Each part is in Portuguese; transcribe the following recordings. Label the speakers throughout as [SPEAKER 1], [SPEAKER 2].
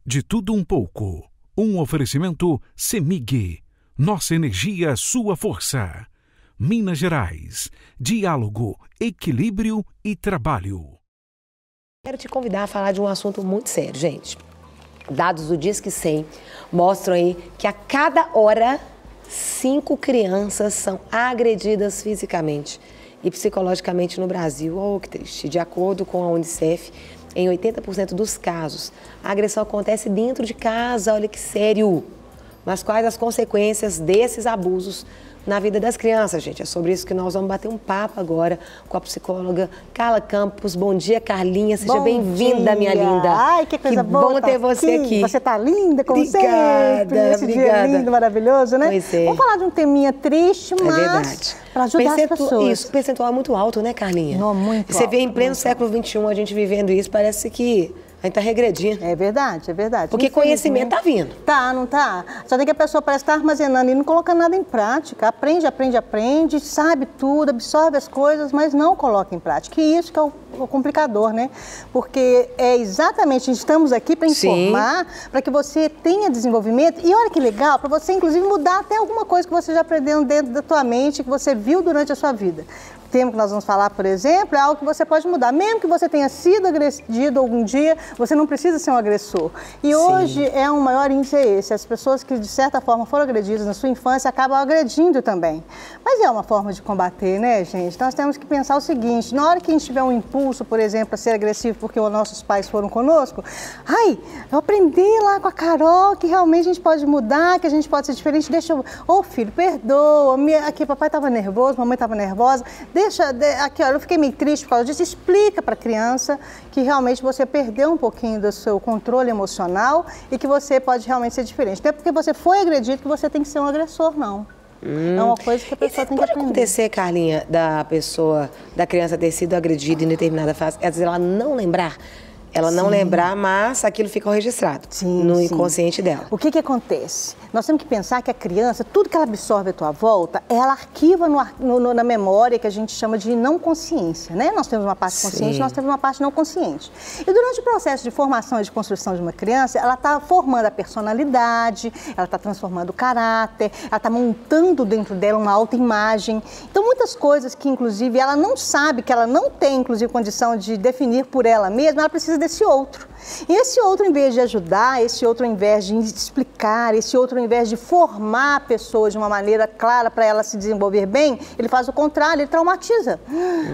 [SPEAKER 1] De tudo um pouco. Um oferecimento CEMIG. Nossa energia, sua força. Minas Gerais. Diálogo, equilíbrio e trabalho.
[SPEAKER 2] Quero te convidar a falar de um assunto muito sério, gente. Dados do Disque 100 mostram aí que a cada hora 5 crianças são agredidas fisicamente e psicologicamente no Brasil. Oh, que triste. De acordo com a Unicef, em 80% dos casos, a agressão acontece dentro de casa. Olha que sério. Mas quais as consequências desses abusos na vida das crianças, gente? É sobre isso que nós vamos bater um papo agora com a psicóloga Carla Campos. Bom dia, Carlinha. Seja bem-vinda, minha linda.
[SPEAKER 3] Ai, que coisa boa.
[SPEAKER 2] Que bom ter você aqui.
[SPEAKER 3] Você tá linda, como
[SPEAKER 2] obrigada,
[SPEAKER 3] sempre. Esse
[SPEAKER 2] obrigada.
[SPEAKER 3] dia lindo, maravilhoso, né?
[SPEAKER 2] Pois é.
[SPEAKER 3] Vamos falar de um teminha triste, mas
[SPEAKER 2] verdade.
[SPEAKER 3] Para ajudar as pessoas.
[SPEAKER 2] Isso, o percentual é muito alto, né, Carlinha?
[SPEAKER 3] Não, muito
[SPEAKER 2] Você
[SPEAKER 3] alto.
[SPEAKER 2] vê em pleno século XXI a gente vivendo isso, parece que a gente tá regredindo.
[SPEAKER 3] É verdade, é verdade.
[SPEAKER 2] Porque conhecimento tá vindo.
[SPEAKER 3] Tá, não tá? Só tem que a pessoa parece estar armazenando e não colocando nada em prática. Aprende, sabe tudo, absorve as coisas, mas não coloca em prática. E isso que é o complicador, né? Porque é exatamente, estamos aqui para informar, para que você tenha desenvolvimento. E olha que legal, para você inclusive mudar até alguma coisa que você já aprendeu dentro da tua mente, que você viu durante a sua vida. O tema que nós vamos falar, por exemplo, é algo que você pode mudar. Mesmo que você tenha sido agredido algum dia, você não precisa ser um agressor. E hoje é um maior índice esse. As pessoas que, de certa forma, foram agredidas na sua infância acabam agredindo também. Mas é uma forma de combater, né, gente? Nós temos que pensar o seguinte, na hora que a gente tiver um impulso, por exemplo, a ser agressivo porque os nossos pais foram conosco, eu aprendi lá com a Carol que realmente a gente pode mudar, que a gente pode ser diferente. Deixa eu... Ô, filho, perdoa. Aqui, papai estava nervoso, mamãe estava nervosa. Aqui, olha, eu fiquei meio triste por causa disso. Explica para a criança que realmente você perdeu um pouquinho do seu controle emocional e que você pode realmente ser diferente. Não é porque você foi agredido que você tem que ser um agressor, não. É uma coisa que a pessoa tem que aprender.
[SPEAKER 2] Pode acontecer, Carlinha, da criança ter sido agredida em determinada fase, às vezes ela não lembrar? Ela não lembrar, mas aquilo fica registrado no inconsciente dela.
[SPEAKER 3] O que acontece? Nós temos que pensar que a criança, tudo que ela absorve à tua volta, ela arquiva na memória que a gente chama de não consciência, né? Nós temos uma parte consciente, nós temos uma parte não consciente. E durante o processo de formação e de construção de uma criança, ela está formando a personalidade, ela está transformando o caráter, ela está montando dentro dela uma autoimagem. Então, muitas coisas que, inclusive, ela não sabe, que ela não tem, inclusive, condição de definir por ela mesma, ela precisa desse outro. E esse outro, em vez de ajudar, esse outro, ao invés de explicar, esse outro, ao invés de formar a pessoa de uma maneira clara para ela se desenvolver bem, ele faz o contrário, ele traumatiza.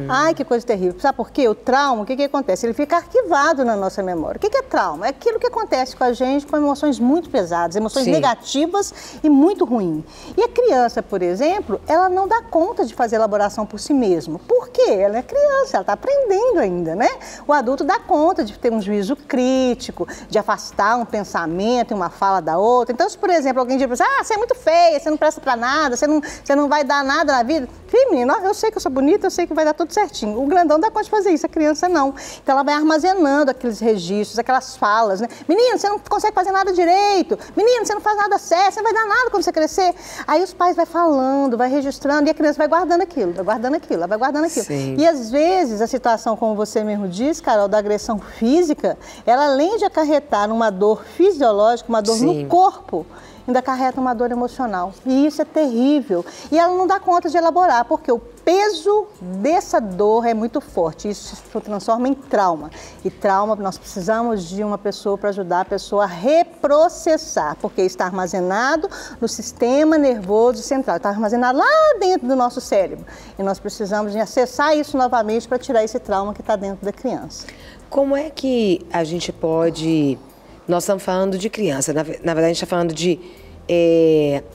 [SPEAKER 3] Ai, que coisa terrível. Sabe por quê? O trauma, o que acontece? Ele fica arquivado na nossa memória. O que é trauma? É aquilo que acontece com a gente com emoções muito pesadas, emoções negativas e muito ruins. E a criança, por exemplo, ela não dá conta de fazer elaboração por si mesma. Por quê? Ela é criança, ela está aprendendo ainda, né? O adulto dá conta de ter um juízo crítico, de afastar um pensamento e uma fala da outra. Então, se, por exemplo, alguém diz, você é muito feia, você não presta pra nada, você não vai dar nada na vida. Filho, menino, eu sei que eu sou bonita, eu sei que vai dar tudo certinho. O grandão dá conta de fazer isso, a criança não. Então, ela vai armazenando aqueles registros, aquelas falas, né? Menino, você não consegue fazer nada direito. Menino, você não faz nada certo, você não vai dar nada quando você crescer. Aí os pais vai falando, vai registrando e a criança vai guardando aquilo, vai guardando aquilo, vai guardando aquilo. E às vezes a situação, como você mesmo diz, Carol, da agressão física, ela, além de acarretar uma dor fisiológica, uma dor no corpo, ainda acarreta uma dor emocional. E isso é terrível. E ela não dá conta de elaborar, porque o peso dessa dor é muito forte. Isso se transforma em trauma. E trauma, nós precisamos de uma pessoa para ajudar a pessoa a reprocessar, porque está armazenado no sistema nervoso central. Está armazenado lá dentro do nosso cérebro. E nós precisamos de acessar isso novamente para tirar esse trauma que está dentro da criança.
[SPEAKER 2] Como é que a gente pode... Nós estamos falando de criança, na verdade a gente está falando de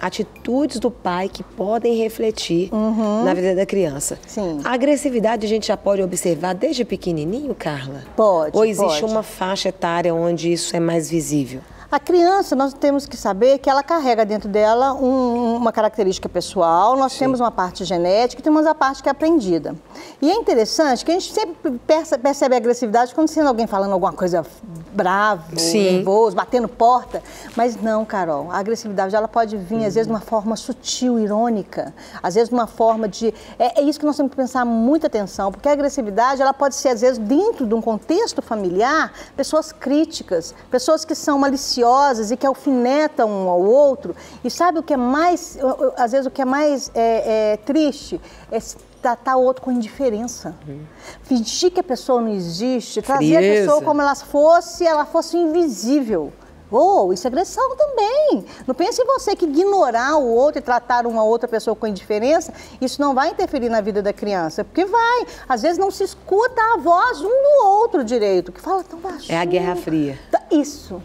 [SPEAKER 2] atitudes do pai que podem refletir na vida da criança. A agressividade a gente já pode observar desde pequenininho, Carla?
[SPEAKER 3] Pode.
[SPEAKER 2] Ou existe uma faixa etária onde isso é mais visível?
[SPEAKER 3] A criança, nós temos que saber que ela carrega dentro dela uma característica pessoal, nós temos uma parte genética e temos a parte que é aprendida. E é interessante que a gente sempre percebe a agressividade quando sendo alguém falando alguma coisa bravo, nervoso, batendo porta. Mas não, Carol, a agressividade ela pode vir, às vezes, de uma forma sutil, irônica, às vezes de uma forma de... É isso que nós temos que pensar muita atenção, porque a agressividade ela pode ser, às vezes, dentro de um contexto familiar, pessoas críticas, pessoas que são maliciosas e que alfinetam um ao outro. E sabe o que é mais, às vezes o que é mais triste? É tratar o outro com indiferença. Fingir que a pessoa não existe, trazer a pessoa como ela fosse invisível. Isso é agressão também. Não pense em você que ignorar o outro e tratar uma outra pessoa com indiferença, isso não vai interferir na vida da criança, porque vai. Às vezes não se escuta a voz um do outro direito, que fala tão baixinho.
[SPEAKER 2] É a Guerra Fria.
[SPEAKER 3] Isso.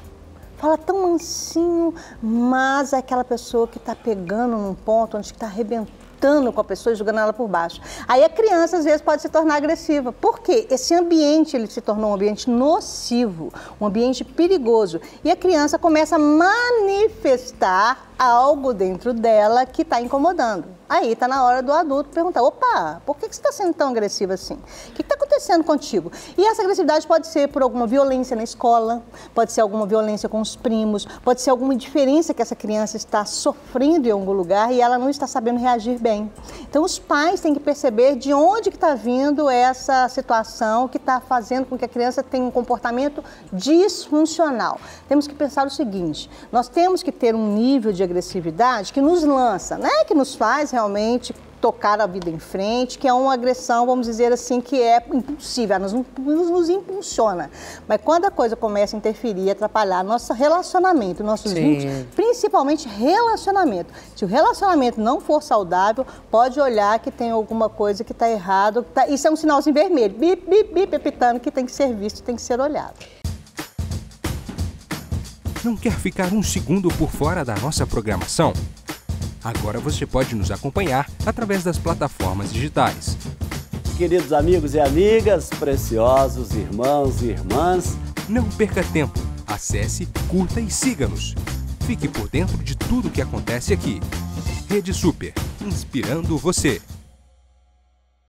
[SPEAKER 3] Fala tão mansinho, mas é aquela pessoa que está pegando num ponto onde está arrebentando com a pessoa e jogando ela por baixo. Aí a criança, às vezes, pode se tornar agressiva. Por quê? Esse ambiente, ele se tornou um ambiente nocivo, um ambiente perigoso. E a criança começa a manifestar algo dentro dela que está incomodando. Aí está na hora do adulto perguntar, opa, por que você está sendo tão agressiva assim? O que está acontecendo contigo? E essa agressividade pode ser por alguma violência na escola, pode ser alguma violência com os primos, pode ser alguma diferença que essa criança está sofrendo em algum lugar e ela não está sabendo reagir bem. Então os pais têm que perceber de onde que está vindo essa situação que está fazendo com que a criança tenha um comportamento disfuncional. Temos que pensar o seguinte, nós temos que ter um nível de agressividade que nos lança, né? Que nos faz realmente tocar a vida em frente, que é uma agressão, vamos dizer assim, que é impulsiva, nos impulsiona. Mas quando a coisa começa a interferir, atrapalhar nosso relacionamento, nossos vínculos, principalmente relacionamento. Se o relacionamento não for saudável, pode olhar que tem alguma coisa que está errado. Isso é um sinalzinho vermelho, bip, bip, bip, apitando, que tem que ser visto, tem que ser olhado.
[SPEAKER 4] Não quer ficar um segundo por fora da nossa programação? Agora você pode nos acompanhar através das plataformas digitais.
[SPEAKER 5] Queridos amigos e amigas, preciosos irmãos e irmãs,
[SPEAKER 4] não perca tempo. Acesse, curta e siga-nos. Fique por dentro de tudo o que acontece aqui. Rede Super, inspirando você.